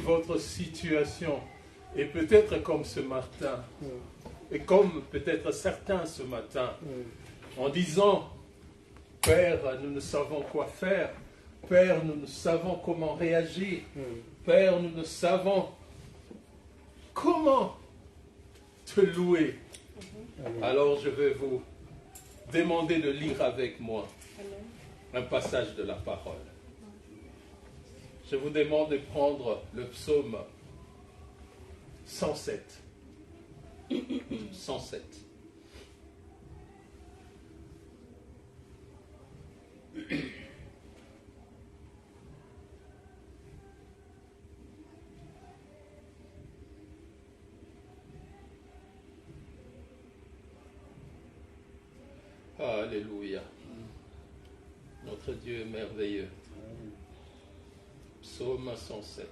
votre situation est peut-être comme ce matin, et comme peut-être certains ce matin, en disant, Père, nous ne savons quoi faire, Père, nous ne savons comment réagir, Père, nous ne savons comment te louer. Alors je vais vous demander de lire avec moi un passage de la parole. Je vous demande de prendre le psaume 107. 107. Alléluia. Notre Dieu est merveilleux. Psaume 107.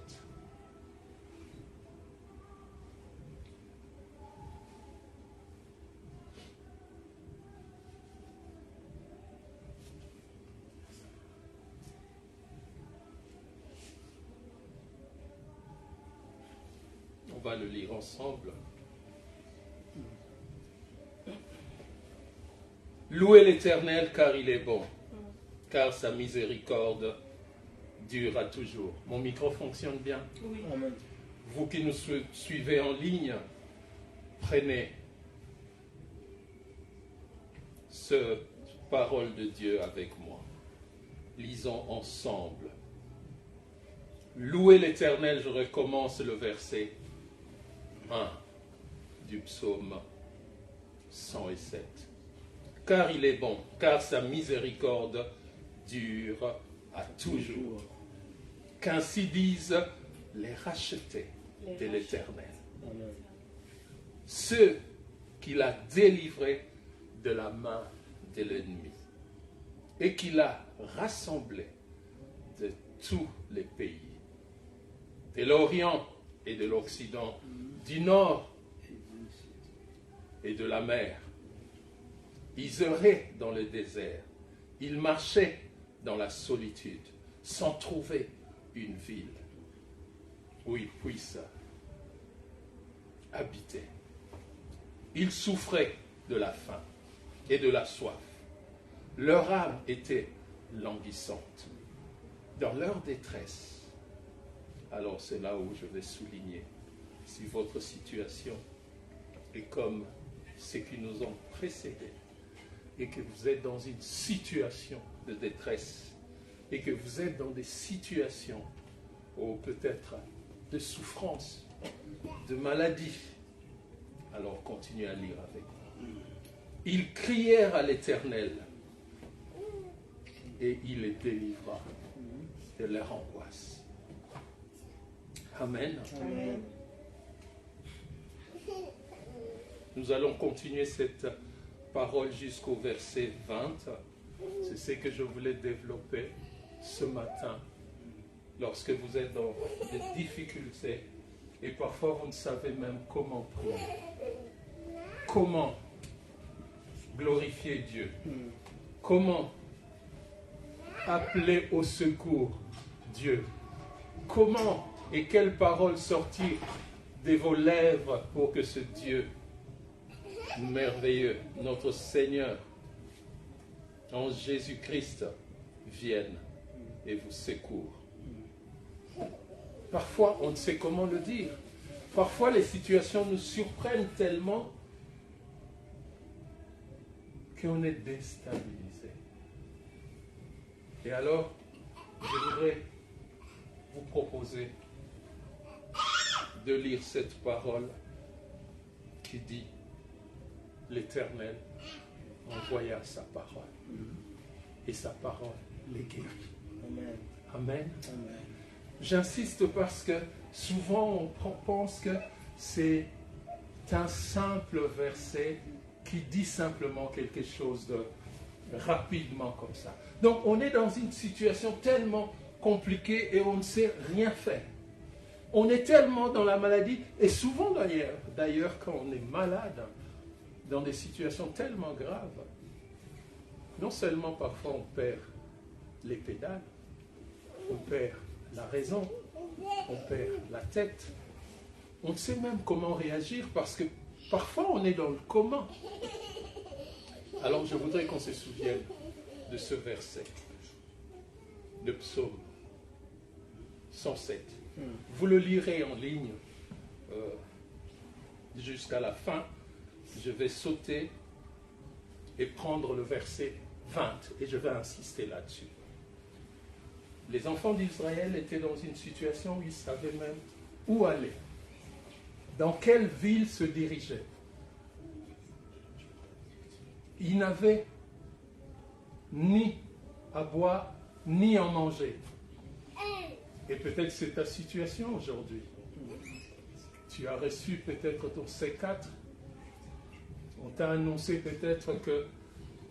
On va le lire ensemble. Louez l'Éternel car il est bon, car sa miséricorde dure à toujours. Mon micro fonctionne bien? Oui. Amen. Vous qui nous suivez en ligne, prenez cette parole de Dieu avec moi. Lisons ensemble. Louez l'Éternel, je recommence le verset 1 du psaume 107. Car il est bon, car sa miséricorde dure à toujours. Qu'ainsi disent les rachetés de l'Éternel, Amen. ceux qu'il a délivrés de la main de l'ennemi et qu'il a rassemblés de tous les pays, de l'Orient et de l'Occident, du Nord et de la mer. Ils erraient dans le désert, ils marchaient dans la solitude, sans trouver une ville où ils puissent habiter. Ils souffraient de la faim et de la soif. Leur âme était languissante. Dans leur détresse, alors c'est là où je vais souligner, si votre situation est comme ceux qui nous ont précédés, et que vous êtes dans une situation de détresse, et que vous êtes dans des situations, ou peut-être de souffrance, de maladie, alors continuez à lire avec moi. Ils crièrent à l'Éternel, et il les délivra de leur angoisse. Amen. Amen. Nous allons continuer cette parole jusqu'au verset 20. C'est ce que je voulais développer ce matin. Lorsque vous êtes dans des difficultés et parfois vous ne savez même comment prier. Comment glorifier Dieu. Comment appeler au secours Dieu. Comment et quelles paroles sortir de vos lèvres pour que ce Dieu merveilleux, notre Seigneur, en Jésus-Christ, vienne et vous secours. Parfois, on ne sait comment le dire. Parfois, les situations nous surprennent tellement qu'on est déstabilisé. Et alors, je voudrais vous proposer de lire cette parole qui dit l'Éternel envoya sa parole. Et sa parole les guérit. Amen. Amen. Amen. J'insiste parce que souvent on pense que c'est un simple verset qui dit simplement quelque chose de rapidement comme ça. Donc on est dans une situation tellement compliquée et on ne sait rien faire. On est tellement dans la maladie et souvent d'ailleurs quand on est malade, dans des situations tellement graves, non seulement parfois on perd les pédales, on perd la raison, on perd la tête. On ne sait même comment réagir parce que parfois on est dans le comment. Alors je voudrais qu'on se souvienne de ce verset de Psaume 107. Vous le lirez en ligne jusqu'à la fin. Je vais sauter et prendre le verset 20 et je vais insister là-dessus. Les enfants d'Israël étaient dans une situation où ils savaient même où aller, dans quelle ville se diriger. Ils n'avaient ni à boire, ni à manger. Et peut-être c'est ta situation aujourd'hui. Tu as reçu peut-être ton C4. On t'a annoncé peut-être que,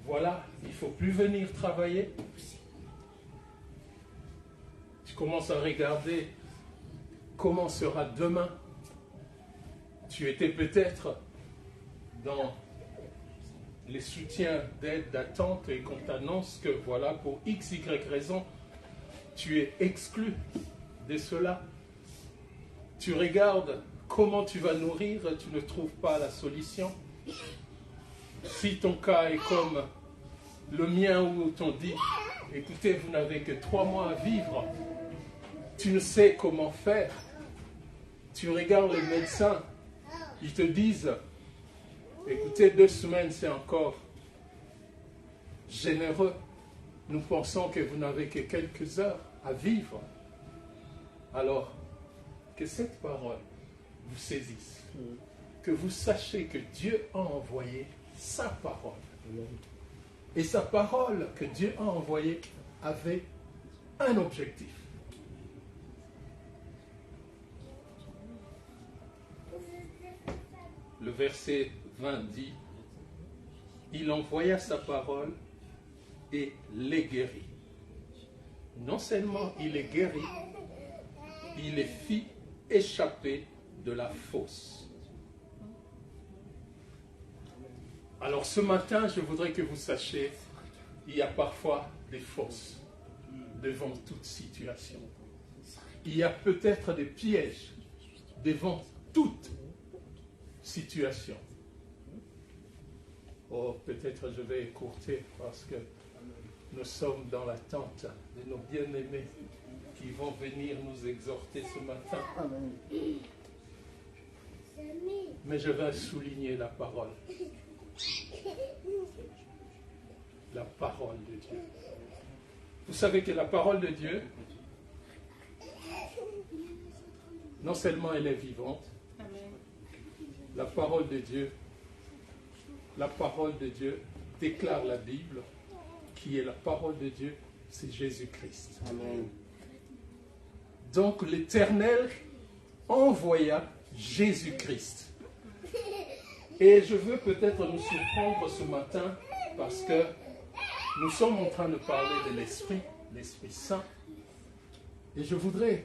voilà, il ne faut plus venir travailler. Tu commences à regarder comment sera demain. Tu étais peut-être dans les soutiens d'aide, d'attente, et qu'on t'annonce que, voilà, pour X, Y raison, tu es exclu de cela. Tu regardes comment tu vas nourrir, tu ne trouves pas la solution. Si ton cas est comme le mien où on dit, écoutez, vous n'avez que 3 mois à vivre, tu ne sais comment faire. Tu regardes les médecins, ils te disent, écoutez, 2 semaines c'est encore généreux. Nous pensons que vous n'avez que quelques heures à vivre. Alors, que cette parole vous saisisse. Que vous sachiez que Dieu a envoyé sa parole. Et sa parole que Dieu a envoyée avait un objectif. Le verset 20 dit, il envoya sa parole et les guérit. Non seulement il les guérit, il les fit échapper de la fosse. Alors ce matin, je voudrais que vous sachiez, il y a parfois des fosses devant toute situation. Il y a peut-être des pièges devant toute situation. Oh, peut-être je vais écourter parce que nous sommes dans l'attente de nos bien-aimés qui vont venir nous exhorter ce matin. Mais je vais souligner la parole. La parole de Dieu. Vous savez que la parole de Dieu, non seulement elle est vivante, la parole de Dieu déclare la Bible, qui est la parole de Dieu, c'est Jésus-Christ. Amen. Donc l'Éternel envoya Jésus-Christ. Et je veux peut-être nous surprendre ce matin parce que nous sommes en train de parler de l'Esprit Saint. Et je voudrais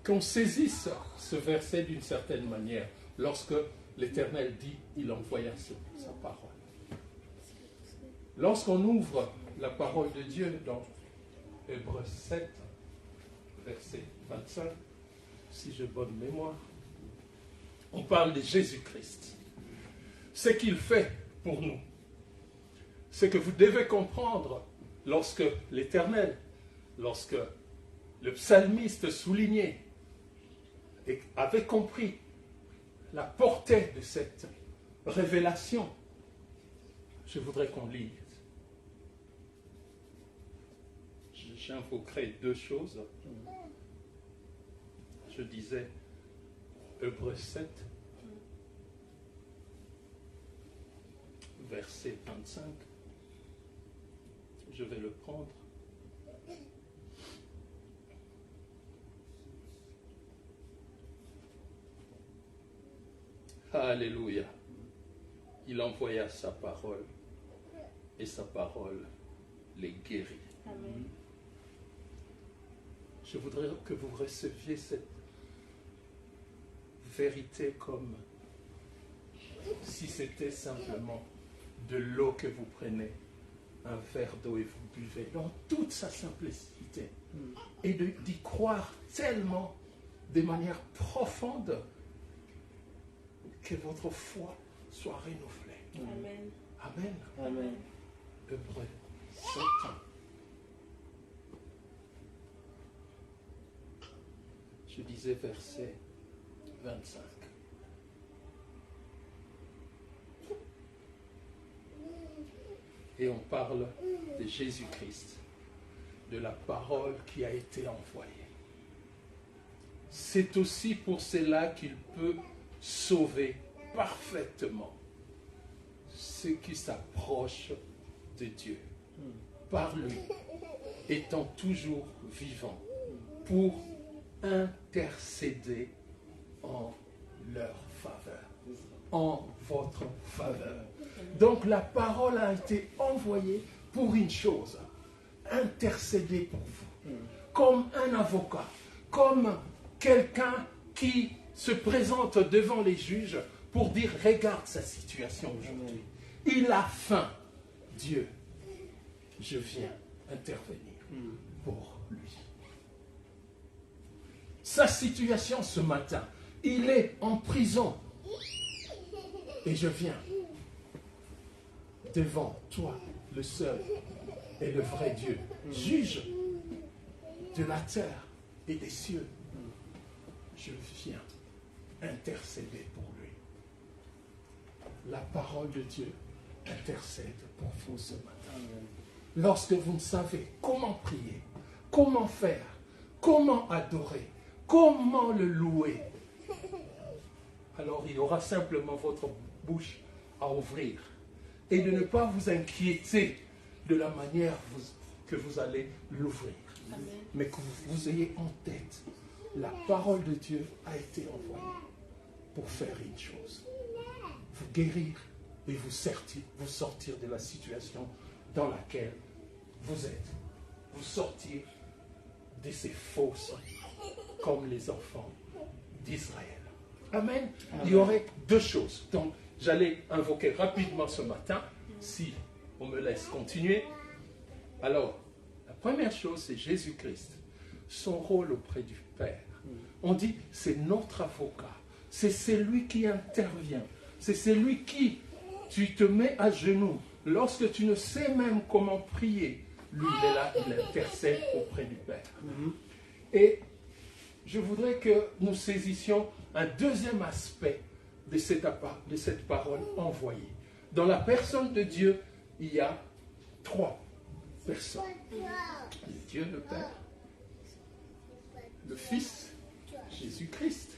qu'on saisisse ce verset d'une certaine manière lorsque l'Éternel dit il envoya sa parole. Lorsqu'on ouvre la parole de Dieu dans Hébreux 7, verset 25, si j'ai bonne mémoire, on parle de Jésus-Christ. Ce qu'il fait pour nous, c'est que vous devez comprendre lorsque l'Éternel, lorsque le psalmiste soulignait et avait compris la portée de cette révélation, je voudrais qu'on lise. J'invoquerai 2 choses. Je disais Hébreux 7, verset 25. Je vais le prendre. Alléluia. Il envoya sa parole et sa parole les guérit. Amen. Je voudrais que vous receviez cette vérité comme si c'était simplement de l'eau que vous prenez, un verre d'eau et vous buvez, dans toute sa simplicité. et d'y croire tellement, de manière profonde, que votre foi soit renouvelée. Amen. Amen. Amen. Hébreux 7 ans. Je disais verset 25. Et on parle de Jésus-Christ, de la parole qui a été envoyée. C'est aussi pour cela qu'il peut sauver parfaitement ceux qui s'approchent de Dieu, par lui, étant toujours vivant, pour intercéder en leur faveur, en votre faveur. Donc la parole a été envoyée pour une chose, intercéder pour vous, comme un avocat, comme quelqu'un qui se présente devant les juges pour dire, regarde sa situation aujourd'hui. Il a faim. Dieu, je viens intervenir pour lui. Sa situation ce matin, il est en prison. Et je viens devant toi, le seul et le vrai Dieu, juge de la terre et des cieux. Je viens intercéder pour lui. La parole de Dieu intercède pour vous ce matin. Lorsque vous ne savez comment prier, comment faire, comment adorer, comment le louer, alors il y aura simplement votre bouche à ouvrir et de ne pas vous inquiéter de la manière que vous allez l'ouvrir. Amen. Mais que vous ayez en tête, la parole de Dieu a été envoyée pour faire une chose, vous guérir et vous sortir de la situation dans laquelle vous êtes. Vous sortir de ces fausses comme les enfants d'Israël. Amen. Il y aurait deux choses. Donc, j'allais invoquer rapidement ce matin, si on me laisse continuer. Alors, la première chose, c'est Jésus-Christ. Son rôle auprès du Père. On dit, c'est notre avocat. C'est celui qui intervient. C'est celui qui, tu te mets à genoux. Lorsque tu ne sais même comment prier, lui, il est là, il intercède auprès du Père. Et je voudrais que nous saisissions un deuxième aspect de cette parole envoyée. Dans la personne de Dieu, il y a trois personnes. Dieu le Père, le Fils, Jésus-Christ,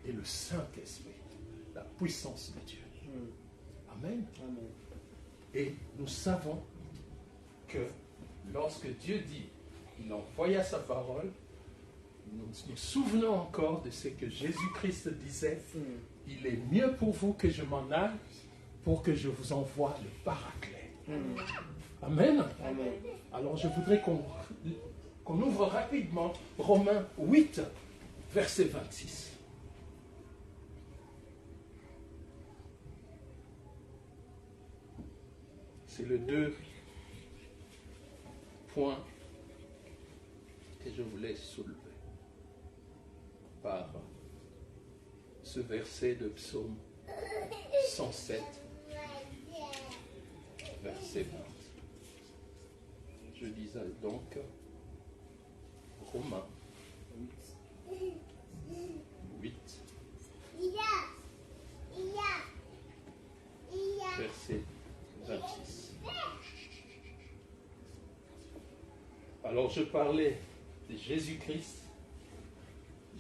et le Saint-Esprit, la puissance de Dieu. Amen. Amen. Et nous savons que lorsque Dieu dit, il envoya sa parole, nous nous souvenons encore de ce que Jésus-Christ disait, il est mieux pour vous que je m'en aille pour que je vous envoie le Paraclet. Amen. Amen. Alors je voudrais qu'on ouvre rapidement Romains 8, verset 26. C'est le 2 point que je voulais soulever par ce verset de Psaume 107, verset 20. Je disais donc Romains 8, verset 26. Alors je parlais de Jésus-Christ.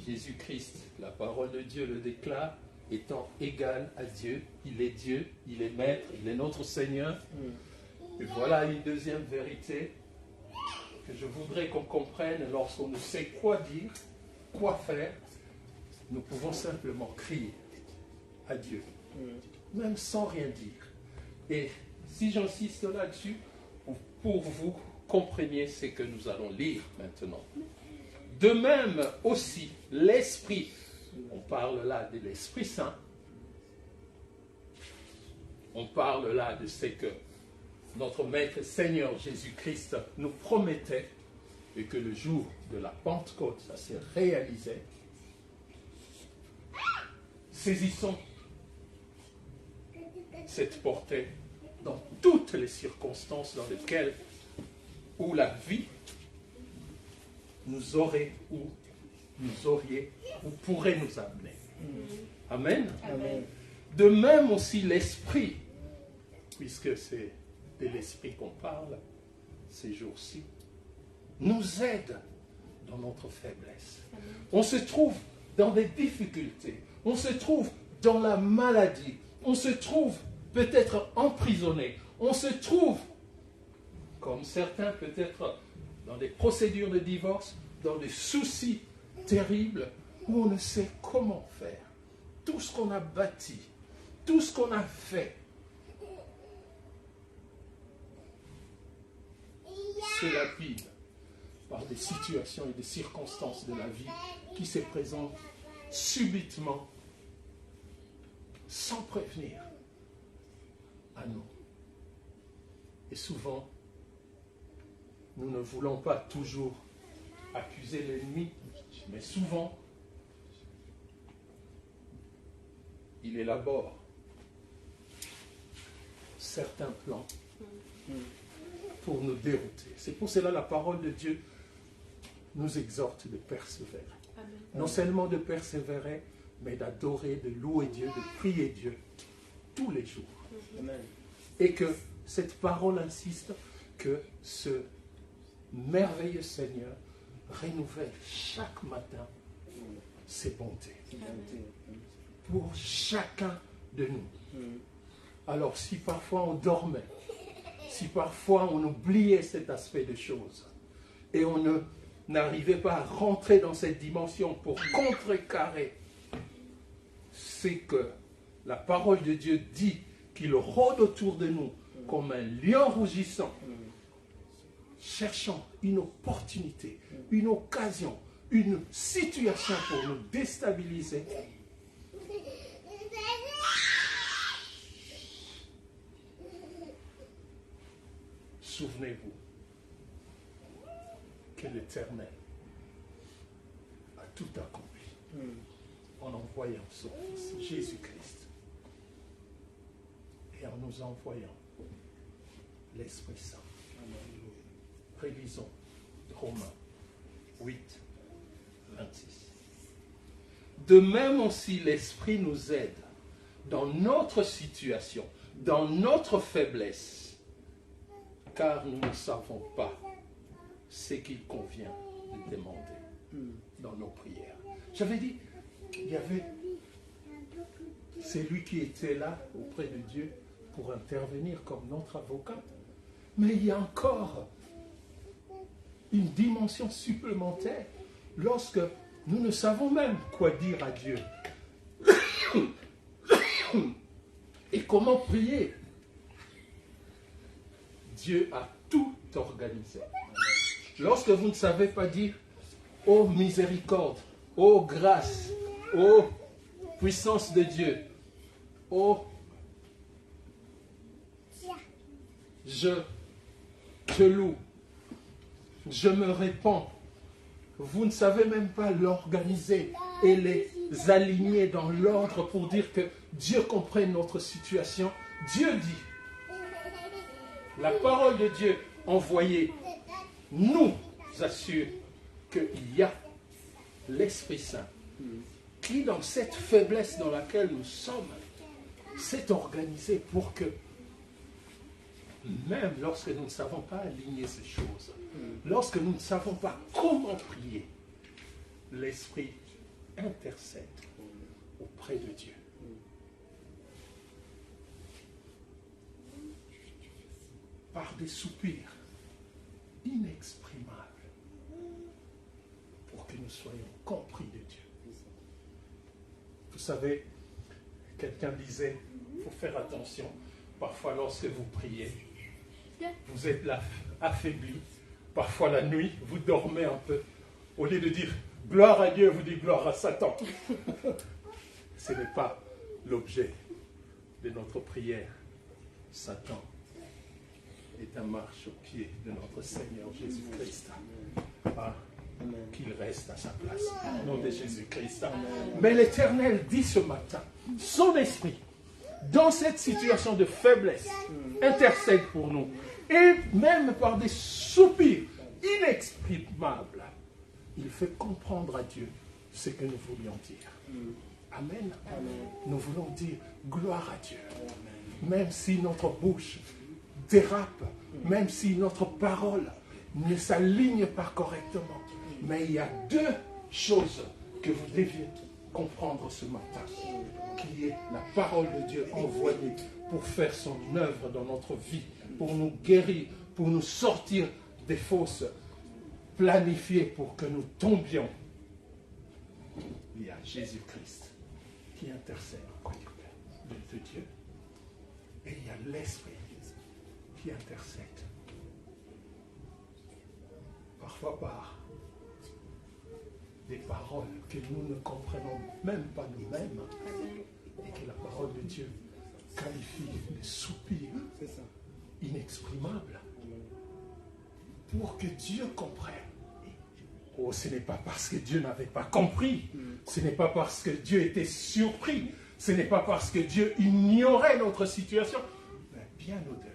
Jésus-Christ, la parole de Dieu le déclare, étant égal à Dieu. Il est Dieu, il est Maître, il est notre Seigneur. Et voilà une deuxième vérité que je voudrais qu'on comprenne lorsqu'on ne sait quoi dire, quoi faire. Nous pouvons simplement crier à Dieu, même sans rien dire. Et si j'insiste là-dessus, pour vous compreniez ce que nous allons lire maintenant. De même aussi, l'Esprit, on parle là de l'Esprit Saint, on parle là de ce que notre Maître Seigneur Jésus-Christ nous promettait. et que le jour de la Pentecôte, ça s'est réalisé, saisissons cette portée dans toutes les circonstances dans lesquelles, où la vie nous aurait ou nous auriez ou pourrait nous amener. Amen. Amen. De même aussi l'esprit, puisque c'est de l'esprit qu'on parle ces jours-ci, nous aide dans notre faiblesse. On se trouve dans des difficultés, on se trouve dans la maladie, on se trouve peut-être emprisonné, on se trouve, comme certains peut-être, dans des procédures de divorce, dans des soucis terribles, où on ne sait comment faire. Tout ce qu'on a bâti, tout ce qu'on a fait, se lapide par des situations et des circonstances de la vie qui se présentent subitement, sans prévenir à nous. Et souvent, nous ne voulons pas toujours accuser l'ennemi, mais souvent, il élabore certains plans pour nous dérouter. C'est pour cela la parole de Dieu nous exhorte de persévérer. Amen. Non seulement de persévérer, mais d'adorer, de louer Dieu, de prier Dieu tous les jours. Amen. Et que cette parole insiste que ce merveilleux Seigneur renouvelle chaque matin ses bontés pour chacun de nous. Alors si parfois on dormait, si parfois on oubliait cet aspect de choses et on n'arrivait pas à rentrer dans cette dimension pour contrecarrer, c'est que la parole de Dieu dit qu'il rôde autour de nous comme un lion rougissant, cherchant une opportunité, une occasion, une situation pour nous déstabiliser. Souvenez-vous que l'Éternel a tout accompli en envoyant son Fils Jésus-Christ et en nous envoyant l'Esprit Saint. Révisons Romains 8, 26. De même aussi l'Esprit nous aide dans notre situation, dans notre faiblesse, car nous ne savons pas ce qu'il convient de demander dans nos prières. J'avais dit, il y avait celui qui était là auprès de Dieu pour intervenir comme notre avocat. Mais il y a encore une dimension supplémentaire lorsque nous ne savons même quoi dire à Dieu. Et comment prier. Dieu a tout organisé. Lorsque vous ne savez pas dire « Oh miséricorde, oh grâce, oh puissance de Dieu, oh je te loue, je me répands », vous ne savez même pas l'organiser et les aligner dans l'ordre pour dire que Dieu comprenne notre situation. Dieu dit, la parole de Dieu envoyée nous assure qu'il y a l'Esprit Saint qui, dans cette faiblesse dans laquelle nous sommes, s'est organisé pour que, même lorsque nous ne savons pas aligner ces choses, lorsque nous ne savons pas comment prier, l'Esprit intercède auprès de Dieu. Par des soupirs inexprimables pour que nous soyons compris de Dieu. Vous savez, quelqu'un disait, il faut faire attention, parfois lorsque vous priez, vous êtes là affaibli, parfois la nuit, vous dormez un peu, au lieu de dire gloire à Dieu, vous dites gloire à Satan. Ce n'est pas l'objet de notre prière. Satan est un marche au pied de notre Seigneur Jésus-Christ. qu'il reste à sa place. Au nom de Jésus-Christ. Mais l'Éternel dit ce matin, son esprit, dans cette situation de faiblesse, intercède pour nous. Et même par des soupirs inexprimables, il fait comprendre à Dieu ce que nous voulions dire. Amen. Nous voulons dire gloire à Dieu. Même si notre bouche dérape, même si notre parole ne s'aligne pas correctement. Mais il y a deux choses que vous deviez comprendre ce matin, qui est la parole de Dieu envoyée pour faire son œuvre dans notre vie, pour nous guérir, pour nous sortir des fausses planifiées pour que nous tombions. Il y a Jésus-Christ qui intercède auprès de Dieu. Et il y a l'Esprit qui intercède. Parfois par des paroles que nous ne comprenons même pas nous-mêmes. Et que la parole de Dieu qualifie de soupirs inexprimables. Pour que Dieu comprenne. Oh, ce n'est pas parce que Dieu n'avait pas compris. Ce n'est pas parce que Dieu était surpris. Ce n'est pas parce que Dieu ignorait notre situation. Mais bien au-delà.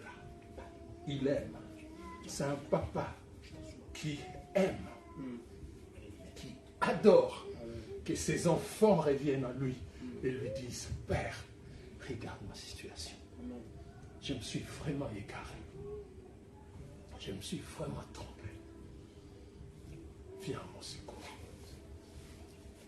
Il aime. C'est un papa qui aime. Qui adore que ses enfants reviennent à lui et lui disent, Père, regarde ma situation. Je me suis vraiment égaré. Je me suis vraiment trompé. Viens à mon secours.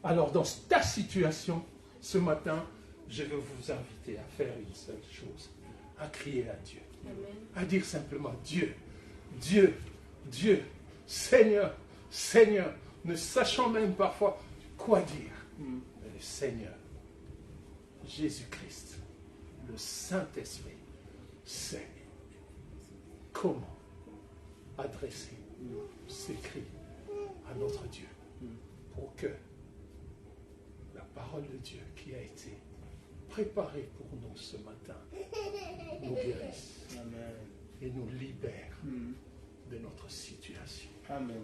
Alors, dans ta situation, ce matin, je veux vous inviter à faire une seule chose, à crier à Dieu. Amen. À dire simplement, Dieu, Dieu, Dieu, Seigneur, Seigneur, ne sachant même parfois quoi dire. Mais le Seigneur, Jésus-Christ, le Saint-Esprit, sait comment adresser ces cris à notre Dieu pour que la parole de Dieu qui a été préparée pour nous ce matin nous guérisse. Amen. Et nous libère de notre situation. Amen.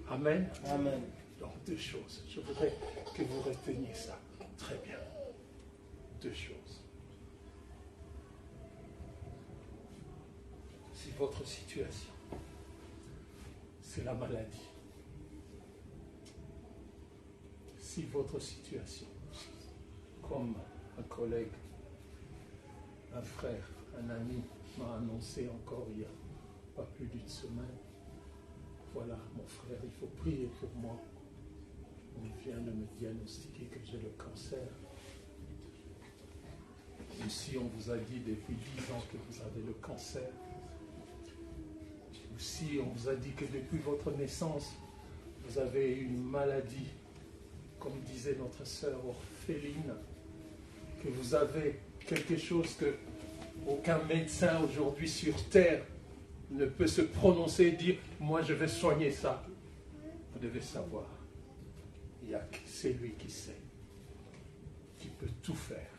Amen. Amen. Donc deux choses. Je voudrais que vous reteniez ça. Très bien. Deux choses. Si votre situation, c'est la maladie. Si votre situation, comme un collègue, un frère, un ami m'a annoncé encore il y a pas plus d'une semaine, voilà, mon frère, il faut prier pour moi. On vient de me diagnostiquer que j'ai le cancer. Ici, on vous a dit depuis 10 ans que vous avez le cancer. Aussi, on vous a dit que depuis votre naissance, vous avez une maladie, comme disait notre sœur orpheline, que vous avez quelque chose que aucun médecin aujourd'hui sur terre ne peut se prononcer et dire « moi je vais soigner ça ». Vous devez savoir, il y a celui qui sait, qui peut tout faire,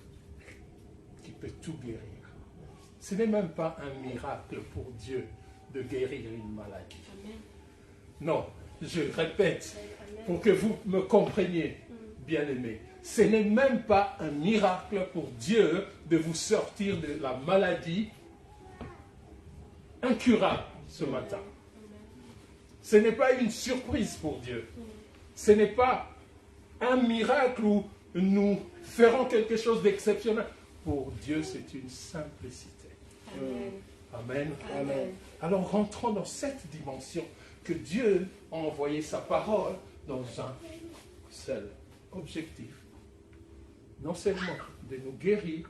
qui peut tout guérir. Ce n'est même pas un miracle pour Dieu de guérir une maladie. Amen. Non, je répète, pour que vous me compreniez, bien-aimés, ce n'est même pas un miracle pour Dieu de vous sortir de la maladie incurable ce matin. Ce n'est pas une surprise pour Dieu. Ce n'est pas un miracle où nous ferons quelque chose d'exceptionnel. Pour Dieu, c'est une simplicité. Amen. Amen. Amen. Alors rentrons dans cette dimension que Dieu a envoyé sa parole dans un seul objectif. Non seulement de nous guérir,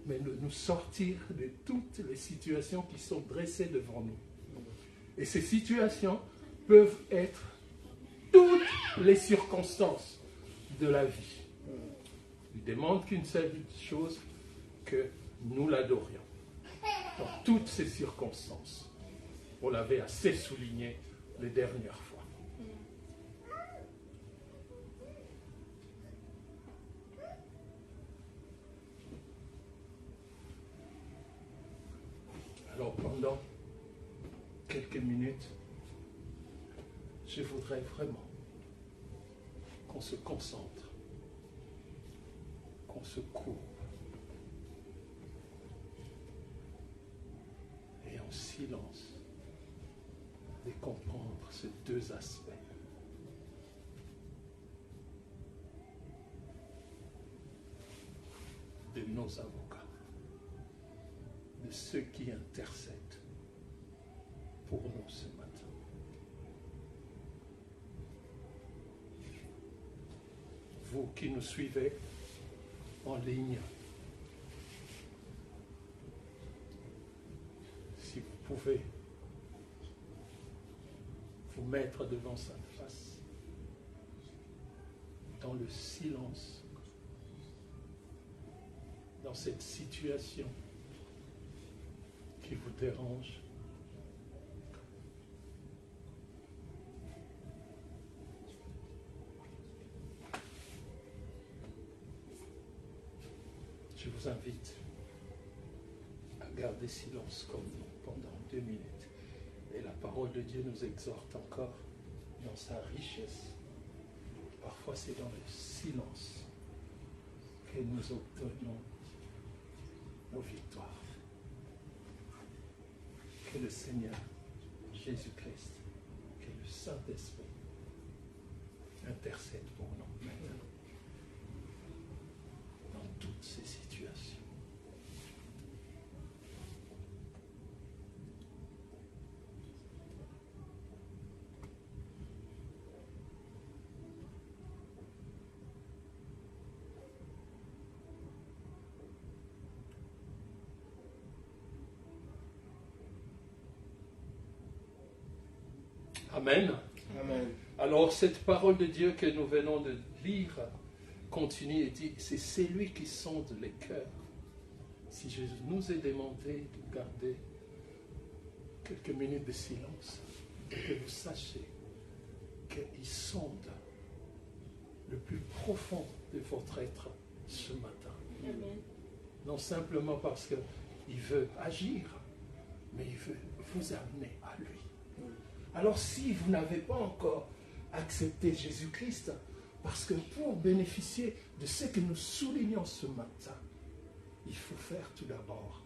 mais de nous sortir de toutes les situations qui sont dressées devant nous. Et ces situations peuvent être toutes les circonstances de la vie. Il ne demande qu'une seule chose, que nous l'adorions. Dans toutes ces circonstances, on l'avait assez souligné les dernières fois. Alors pendant quelques minutes, je voudrais vraiment qu'on se concentre, qu'on se courbe et en silence de comprendre ces deux aspects. De nos avocats, de ceux qui intercèdent pour nous ce matin. Vous qui nous suivez en ligne, si vous pouvez vous mettre devant sa face, dans le silence, dans cette situation qui vous dérange, je vous invite à garder silence comme nous pendant 2 minutes. Et la parole de Dieu nous exhorte encore dans sa richesse. Parfois c'est dans le silence que nous obtenons nos victoires. Que le Seigneur Jésus-Christ, que le Saint-Esprit intercède pour nous maintenant dans toutes ces situations. Amen. Amen. Alors cette parole de Dieu que nous venons de lire continue et dit, c'est celui qui sonde les cœurs. Si je nous ai demandé de garder quelques minutes de silence, que vous sachiez qu'il sonde le plus profond de votre être ce matin. Amen. Non simplement parce qu'il veut agir, mais il veut vous amener à lui. Alors si vous n'avez pas encore accepté Jésus-Christ, parce que pour bénéficier de ce que nous soulignons ce matin, il faut faire tout d'abord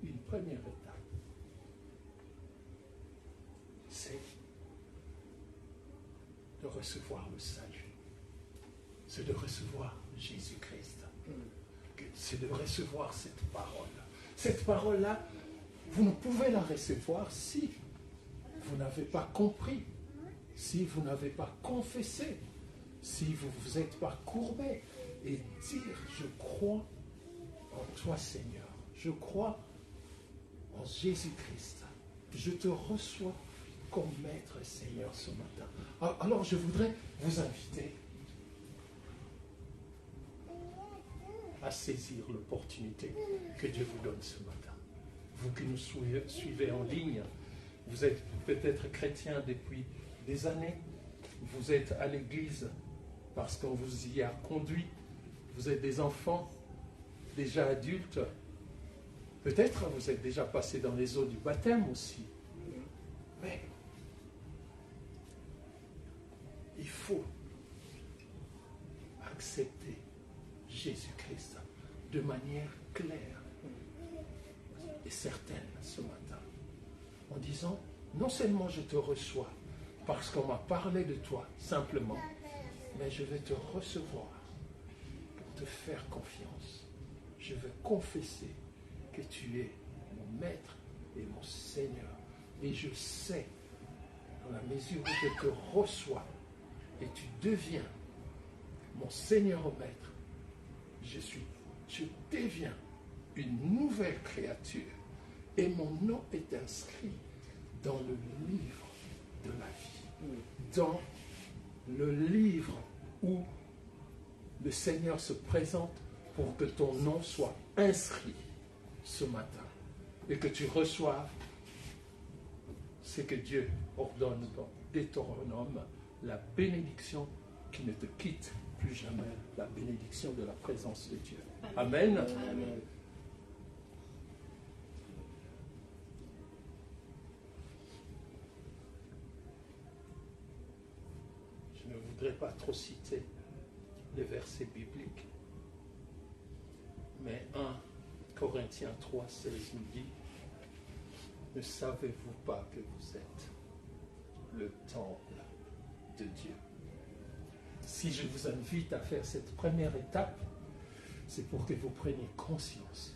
une première étape. C'est de recevoir le salut. C'est de recevoir Jésus-Christ. C'est de recevoir cette parole. Cette parole-là, vous ne pouvez la recevoir si vous n'avez pas compris, si vous n'avez pas confessé, si vous ne vous êtes pas courbé et dire, je crois en toi Seigneur, je crois en Jésus-Christ, je te reçois comme Maître et Seigneur ce matin. Alors je voudrais vous inviter à saisir l'opportunité que Dieu vous donne ce matin. Vous qui nous suivez en ligne, vous êtes peut-être chrétien depuis des années, vous êtes à l'église parce qu'on vous y a conduit, vous êtes des enfants déjà adultes, peut-être vous êtes déjà passé dans les eaux du baptême aussi, mais il faut accepter Jésus-Christ de manière claire et certaine ce matin, en disant, non seulement je te reçois parce qu'on m'a parlé de toi simplement, mais je vais te recevoir pour te faire confiance. Je vais confesser que tu es mon Maître et mon Seigneur. Et je sais, dans la mesure où je te reçois et tu deviens mon Seigneur et Maître, je deviens une nouvelle créature et mon nom est inscrit dans le livre de la vie, dans le livre où le Seigneur se présente pour que ton nom soit inscrit ce matin et que tu reçoives ce que Dieu ordonne dans Deutéronome, la bénédiction qui ne te quitte plus jamais, la bénédiction de la présence de Dieu. Amen. Amen. ne voudrais pas trop citer les versets bibliques, mais 1 Corinthiens 3, 16 nous dit: ne savez-vous pas que vous êtes le temple de Dieu? Si je vous invite à faire cette première étape, c'est pour que vous preniez conscience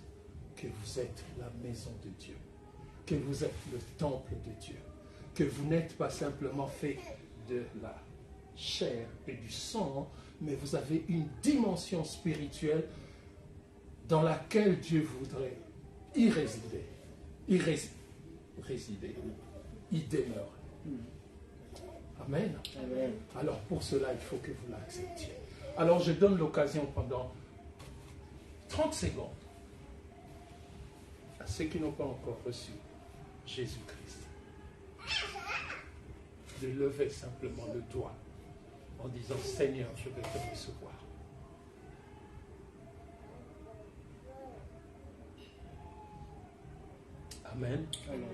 que vous êtes la maison de Dieu, que vous êtes le temple de Dieu, que vous n'êtes pas simplement fait de la chair et du sang, mais vous avez une dimension spirituelle dans laquelle Dieu voudrait y résider, y demeurer. Amen. Amen. Alors pour cela, il faut que vous l'acceptiez. Alors je donne l'occasion pendant 30 secondes à ceux qui n'ont pas encore reçu Jésus-Christ de lever simplement le doigt en disant: Seigneur, je vais te recevoir. Amen. Amen.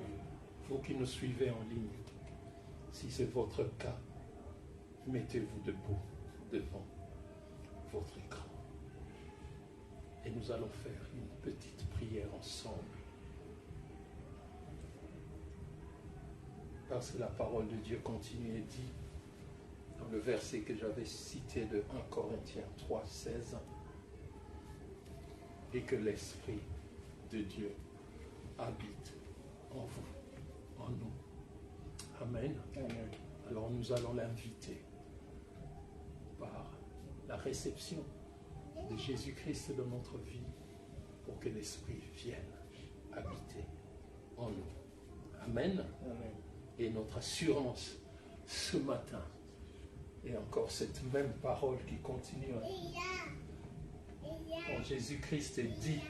Vous qui nous suivez en ligne, si c'est votre cas, mettez-vous debout devant votre écran. Et nous allons faire une petite prière ensemble. Parce que la parole de Dieu continue et dit, dans le verset que j'avais cité de 1 Corinthiens 3, 16, et que l'Esprit de Dieu habite en vous, en nous. Amen. Amen. Alors nous allons l'inviter par la réception de Jésus-Christ dans notre vie pour que l'Esprit vienne habiter en nous. Amen. Amen. Et notre assurance ce matin, et encore cette même parole qui continue, quand Jésus-Christ est dit: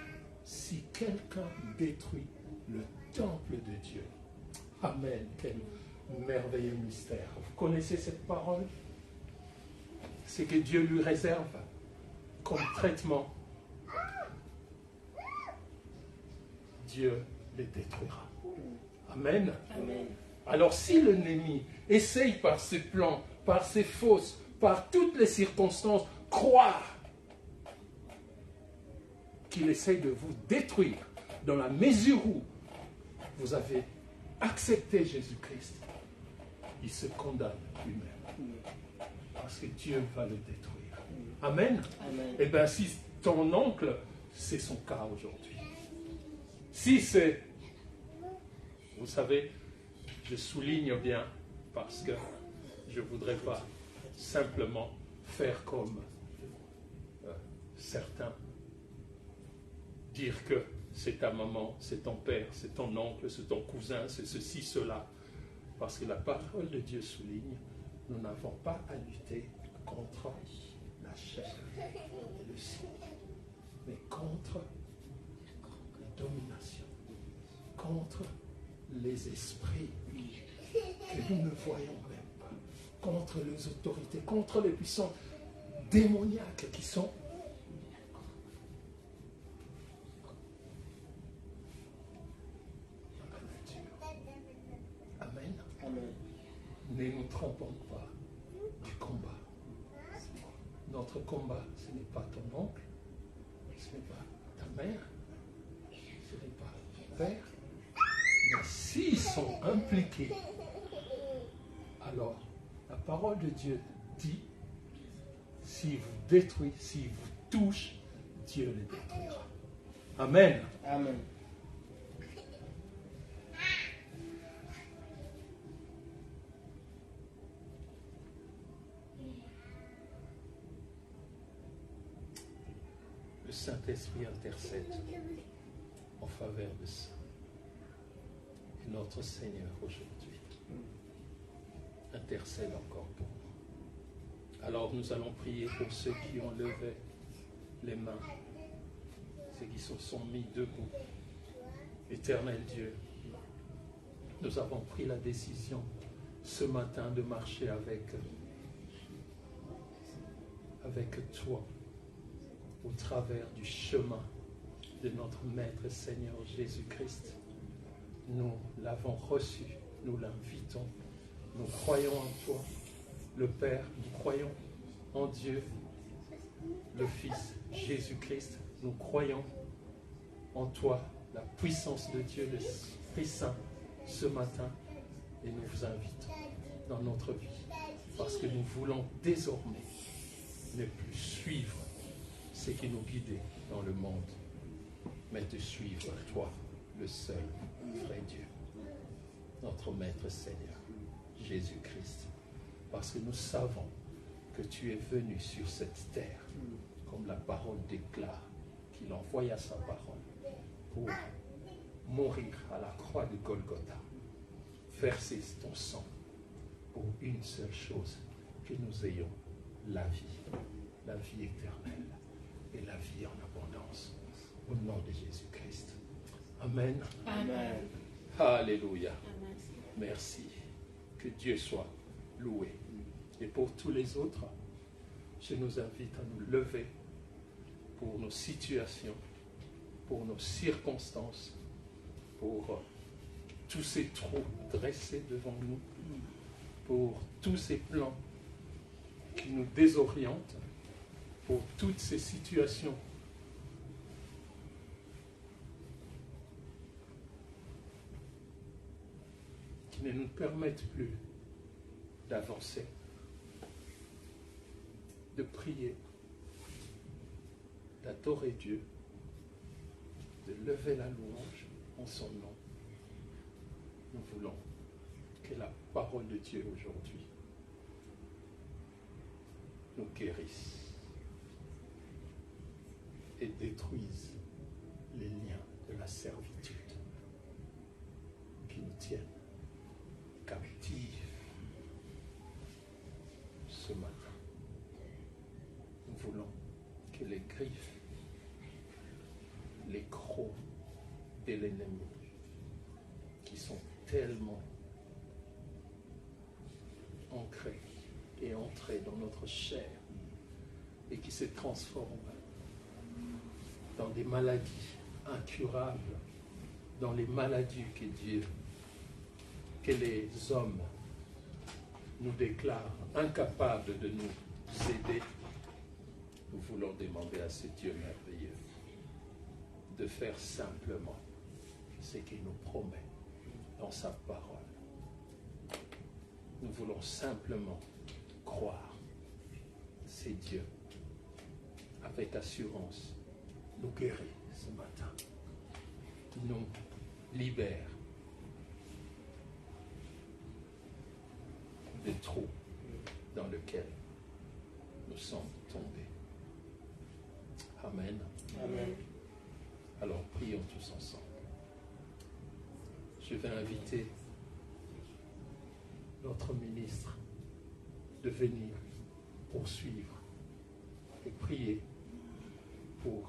si quelqu'un détruit le temple de Dieu. Amen. Quel merveilleux mystère. Vous connaissez cette parole? C'est que Dieu lui réserve comme traitement. Dieu les détruira. Amen. Amen. Alors si l'ennemi essaye par ses plans, par ses fausses, par toutes les circonstances, croire qu'il essaye de vous détruire dans la mesure où vous avez accepté Jésus-Christ, il se condamne lui-même. Parce que Dieu va le détruire. Amen. Amen. Eh bien, si ton oncle, c'est son cas aujourd'hui. Si c'est... Vous savez, je souligne bien parce que je ne voudrais pas simplement faire comme certains. Dire que c'est ta maman, c'est ton père, c'est ton oncle, c'est ton cousin, c'est ceci, cela. Parce que la parole de Dieu souligne, nous n'avons pas à lutter contre la chair et le sang, mais contre les dominations, contre les esprits que nous ne voyons même pas, contre les autorités, contre les puissances démoniaques qui sont dans la nature. Amen. Amen. Ne nous trompons pas du combat. Notre combat, ce n'est pas ton oncle, ce n'est pas ta mère, ce n'est pas ton père. Mais s'ils sont impliqués, alors la parole de Dieu dit, s'ils vous détruisent, s'ils vous touchent, Dieu les détruira. Amen. Amen. Le Saint-Esprit intercède en faveur de ça. Et notre Seigneur aujourd'hui intercède encore pour nous. Alors nous allons prier pour ceux qui ont levé les mains, ceux qui se sont mis debout. Éternel Dieu, nous avons pris la décision ce matin de marcher avec toi au travers du chemin de notre Maître Seigneur Jésus-Christ. Nous l'avons reçu, nous l'invitons, nous croyons en toi, le Père, nous croyons en Dieu, le Fils, Jésus-Christ. Nous croyons en toi, la puissance de Dieu, l'Esprit Saint, ce matin. Et nous vous invitons dans notre vie. Parce que nous voulons désormais ne plus suivre ce qui nous guidait dans le monde, mais te suivre, toi, le seul vrai Dieu, notre Maître Seigneur, Jésus-Christ. Parce que nous savons que tu es venu sur cette terre, comme la parole déclare, qu'il envoya sa parole pour mourir à la croix de Golgotha, verser ton sang pour une seule chose, que nous ayons la vie éternelle et la vie en abondance. Au nom de Jésus-Christ. Amen. Amen. Alléluia. Amen. Merci. Que Dieu soit loué. Et pour tous les autres, je nous invite à nous lever pour nos situations, pour nos circonstances, pour tous ces trous dressés devant nous, pour tous ces plans qui nous désorientent, pour toutes ces situations qui ne nous permettent plus d'avancer, de prier, d'adorer Dieu, de lever la louange en son nom. Nous voulons que la parole de Dieu aujourd'hui nous guérisse et détruise les liens de la servitude qui nous tiennent captifs ce matin. Nous voulons que les griffes, les crocs de l'ennemi qui sont tellement ancrés et entrés dans notre chair et qui se transforment dans des maladies incurables, dans les maladies que les hommes nous déclarent incapables de nous aider. Nous voulons demander à ce Dieu merveilleux de faire simplement ce qu'il nous promet dans sa parole. Nous voulons simplement croire. C'est Dieu, avec assurance, nous guérit ce matin, nous libère des trous dans lesquels nous sommes tombés. Amen. Amen. Alors prions tous ensemble. Je vais inviter notre ministre de venir poursuivre et prier pour